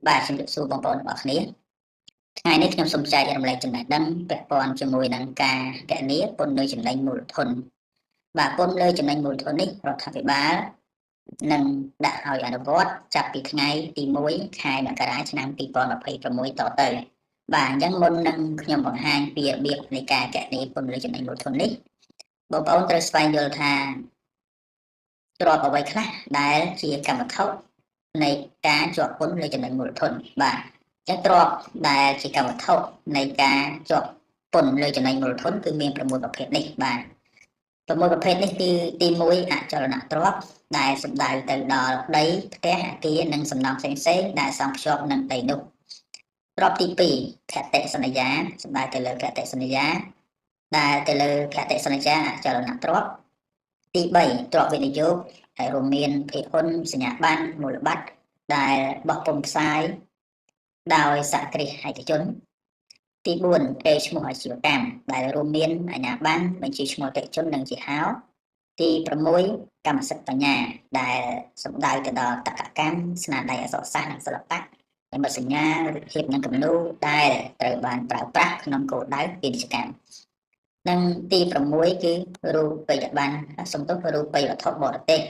បាទជំរាបសួរបងប្អូនទាំងអស់គ្នាថ្ងៃនេះខ្ញុំសូមចែករំលែកចំណេះដឹងពាក់ព័ន្ធជាមួយនឹងការគណនាពន្ធលើចំណេញមូលធនបាទពន្ធលើចំណេញមូលធននេះរដ្ឋាភិបាលនឹងដាក់ឲ្យអនុវត្តចាប់ពីថ្ងៃទី1ខែមករាឆ្នាំ2026តទៅបាទអញ្ចឹងមុននឹងខ្ញុំបង្ហាញពីរបៀបនៃការគណនាពន្ធលើចំណេញមូលធននេះបងប្អូនត្រូវស្វែងយល់ថាទ្រព្យអ្វីខ្លះដែលជាកម្មវត្ថុនៃការជាប់ពន្ធលើចំណេញមូលធនបាទចឹងទ្រព្យដែលជាកម្មវត្ថុនៃការជាប់ពន្ធលើចំណេញមូលធនគឺមាន6ប្រភេទនេះបាទ6ប្រភេទនេះគឺទី1អចលនទ្រព្យដែលសំដៅទៅដល់ដីផ្ទះអគារនិងសំណង់ផ្សេងៗដែលសង់ភ្ជាប់នឹងដីនោះទ្រព្យទី2ភតិសន្យាសំដៅទៅលើភតិសន្យាដែលទៅលើភតិសន្យាអចលនទ្រព្យទី3ទ្រព្យវិនិយោគដែលរួមមានភាគហ៊ុនសញ្ញាប័ណ្ណមូលបត្រដែលបោះពុម្ពផ្សាយដោយសហគ្រាសឯកជនទី4កេរ្តិ៍ឈ្មោះអាជីវកម្មដែលរួមមានអាជ្ញាប័ណ្ណបញ្ជីឈ្មោះអតិថិជននិងជាហោទី6កម្មសិទ្ធិបញ្ញាដែលសំដៅទៅដល់តក្កកម្មស្នាដៃអក្សរសាស្ត្រនិងសិល្បៈនិមិត្តសញ្ញារូបភាពនិងគំនូរដែលត្រូវបានប្រើប្រាស់ក្នុងគោលដៅពាណិជ្ជកម្មនិងទី6គឺរូបិយប័ណ្ណសំដៅរូបិយវត្ថុបរទេស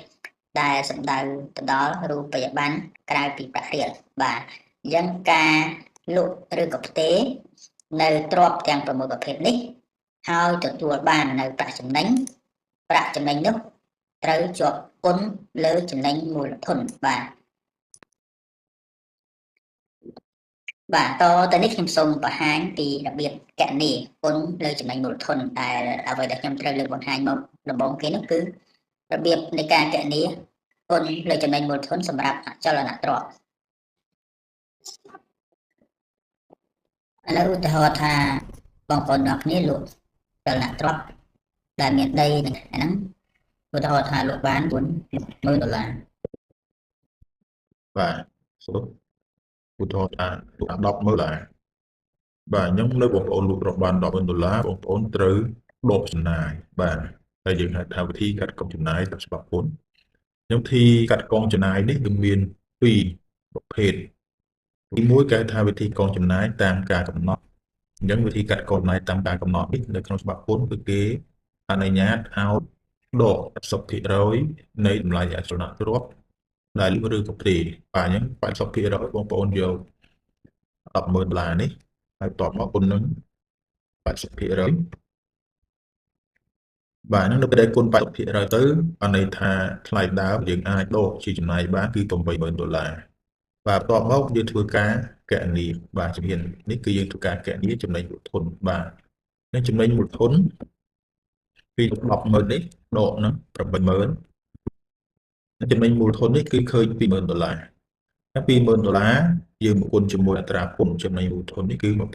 ដែលសំដៅទៅដល់រូបិយប័ណ្ណក្រៅពីប្រាក់រៀលបាទអញ្ចឹងការលក់ឬក៏ផ្ទេរនៅទ្រព្យទាំង6ប្រភេទនេះហើយទទួលបាននៅប្រាក់ចំណេញនោះត្រូវជាប់ពន្ធលើចំណេញមូលធនបាទតទៅនេះខ្ញុំសូមបង្ហាញពីរបៀបគណនាពន្ធលើចំណេញមូលធនដែលអ្វីដែលខ្ញុំត្រូវលើកបង្ហាញមកដំបូងគេនោះគឺរបៀបនៃការគណនាពន្ធលើចំណេញមូលធនសម្រាប់អចលនទ្រព្យឥឡូវឧទាហរណ៍ថាបងប្អូនអ្នកគ្នាលក់អចលនទ្រព្យដែលមានដីនឹងហ្នឹងឧទាហរណ៍ថាលក់បាន$40000បាទសូមឧទាហរណ៍ថាលក់$10,000បាទអញ្ចឹងនៅបងប្អូនលក់របស់បាន$10,000បងប្អូនត្រូវដកចំណាយបាទហើយយើងហៅថាវិធីកាត់កងចំណាយតាមច្បាប់ពន្ធអញ្ចឹងវិធីកាត់កងចំណាយនេះគឺមាន2ប្រភេទទី1គេថាវិធីកងចំណាយតាមការកំណត់អញ្ចឹងវិធីកាត់កងចំណាយតាមការកំណត់នេះនៅក្នុងច្បាប់ពន្ធគឺគេអនុញ្ញាតឲ្យដក80%នៃតម្លៃអចលនទ្រព្យដែលលក់ឬក៏ផ្ទេរបាទអញ្ចឹង80%បងប្អូនយក$10,000នេះហើយតបមកគុណនឹង80%បាទហ្នឹងនៅពេលដែលគុណ80%ទៅអាន័យថាថ្លៃដើមយើងអាចដកជាចំណាយបានគឺ$80,000បាទតបមកយើងធ្វើការគណនាបាទជំហាននេះគឺយើងធ្វើការគណនាចំណេញមូលធនបាទនឹងចំណេញមូលធនពី$10,000នេះដកនឹង$80,000ចំណេញមូលធននេះគឺឃើញ$20,000ហើយ$20,000យើងគុណជាមួយអត្រាពន្ធចំណេញមូលធននេះគឺ20%អញ្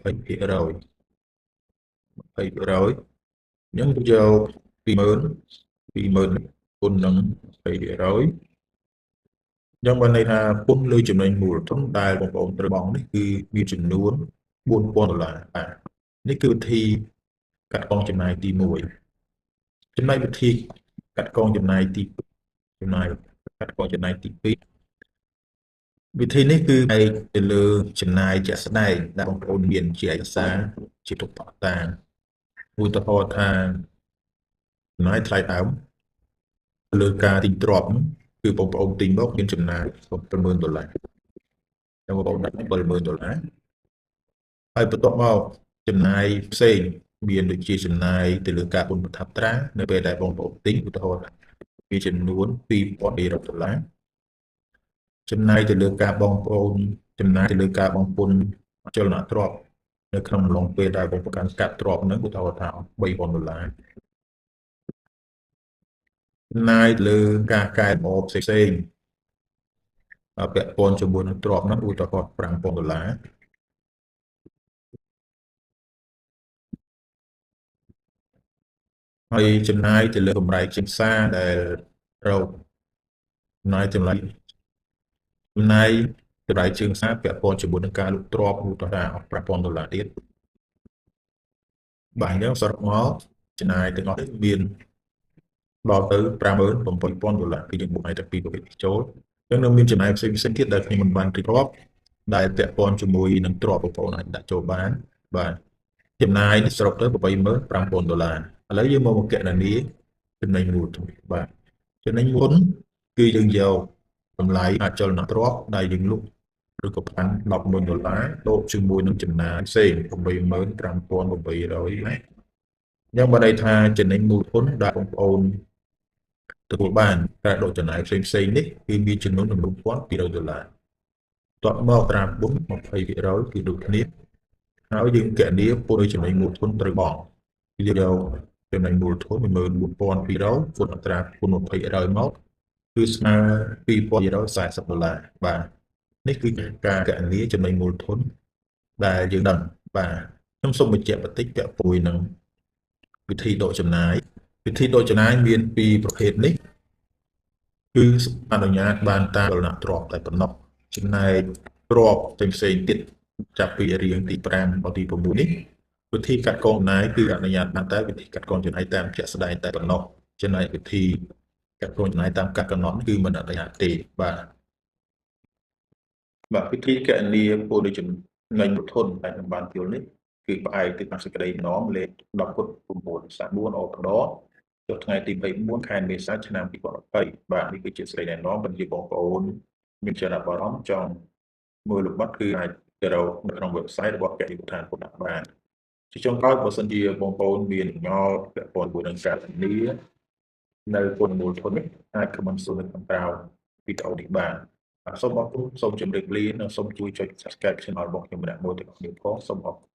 ចឹងយក20,000គុណនឹង20%អញ្ចឹងបានន័យថាពន្ធលើចំណេញមូលធនដែលបងប្អូនត្រូវបង់នេះគឺមានចំនួន$4,000បាទនេះគឺវិធីកាត់កងចំណាយទី1ចំណែកវិធីកាត់កងចំណាយទី2វិធីនេះគឺផ្អែកទៅលើចំណាយជាក់ស្ដែងដែលបងប្អូនមានជាឯកសារជាទុកផតាឧទាហរណ៍ថាចំណាយថ្លៃដើមលើការទិញទ្រព្យគឺបងប្អូនទិញមកមានចំណាយ$70,000ហើយបងប្អូនដាក់$70,000ហើយបន្ទាប់មកចំណាយផ្សេងមានដូចជាចំណាយទៅលើការពន្ធប្រថាប់ត្រានៅពេលដែលបងប្អូនទិញឧទាហរណ៍វាចំនួន$2,200ចំណាយទៅលើការបងប្អូនចំណាយទៅលើការបង់ពន្ធអចលនទ្រព្យនៅក្នុងអំឡុងពេលដែលបងប្រកាន់កាប់ទ្រព្យនឹងឧទាហរណ៍ថា$3,000ចំណាយលើការកែលម្អផ្សេងពាក់ព័ន្ធជាមួយនឹងទ្រព្យនោះឧទាហរណ៍$5,000ហើយចំណាយទៅលើកម្រៃជាផ្សារដែលរកចំណាយតម្លៃជើងផ្សារពាក់ព័ន្ធជាមួយនឹងការលក់ទ្រព្យឧទាហរណ៍$5,000ទៀតបាទអញ្ចឹងសរុបមកចំណាយទាំងអស់នេះមានដល់ទៅ$57,000គឺយើងបូកឲ្យតែពីប្រភេទចូលអញ្ចឹងនៅមានចំណាយផ្សេងទៀតដែលខ្ញុំមិនបានរៀបរាប់ ដែលពាក់ព័ន្ធជាមួយនឹងទ្រព្យបងប្អូនអាចដាក់ចូលបានបាទចំណាយនេះសរុបទៅ$25000ឥឡូវយើងមកគណនាចំណេញមូលធនបាទចំណេញមូលគឺយើងយកតម្លៃអចលនទ្រព្យដែលយើងលក់ឬក៏បាន$100,000បូកជាមួយនឹងចំណាយផ្សេង$25800ណាយ៉ាងបើន័យថាចំណេញមូលធនដែលបងប្អូនទទួលបានការដកចំណាយផ្សេងនេះគឺមានចំនួន$1,200តបមកត្រាពន្ធ20%គឺដូចគ្នាហើយយើងគណនាពុនចំណេញមូលធនត្រូវបង់គឺយកចំណេញមូលធន$14200គុណអត្រាពន្ធ20%មកគឺស្មើ$2,240បាទនេះគឺការគណនាចំណេញមូលធនដែលយើងដឹងបាទខ្ញុំសូមបញ្ជាក់បន្តិចពាក់ព័ន្ធនឹងវិធីដកចំណាយមានពីរប្រភេទនេះគឺអនុញ្ញាតបានតាមលក្ខណៈទ្រព្យតែប៉ុណ្ណោះចំណែកទ្រព្យផ្សេងទៀតចាប់ពីរៀងទី5ដល់ទី6នេះវិធីកាត់កងចំណាយគឺអនុញ្ញាតបានតែវិធីកាត់កងចំណាយតាមជាក់ស្ដែងតែប៉ុណ្ណោះចំណែកវិធីកាត់កងចំណាយតាមកាត់កំណត់គឺមិនអនុញ្ញាតទេបាទវិធីគណនាពលនៃចំណេញមូលធនដែលខ្ញុំបានយល់នេះគឺផ្អែកទៅតាមសេចក្តីណមលេខ10/9/4 អកដចុះថ្ងៃទី24ខែមេសាឆ្នាំ2020បាទនេះគឺជាសេចក្តីណែនាំបញ្ជាបងប្អូនមានចំណាប់អារម្មណ៍ចង់មើលលម្អិតគឺអាចទៅរកនៅក្នុង website របស់កិច្ចយុទ្ធសាស្ត្រពុទ្ធបានជាចុងក្រោយបើសិនជាបងប្អូនមានងល់ពាក់ព័ន្ធនឹងការធានានៅពន្ធមូលធននេះអាច comment សួរនៅខាងក្រោមវីដេអូនេះបានសូមអរគុណសូមជម្រាបលានិងសូមជួយចុច Subscribe Channel របស់ខ្ញុំម្នាក់មួយទាំងអស់គ្នាផងសូមអរគុណ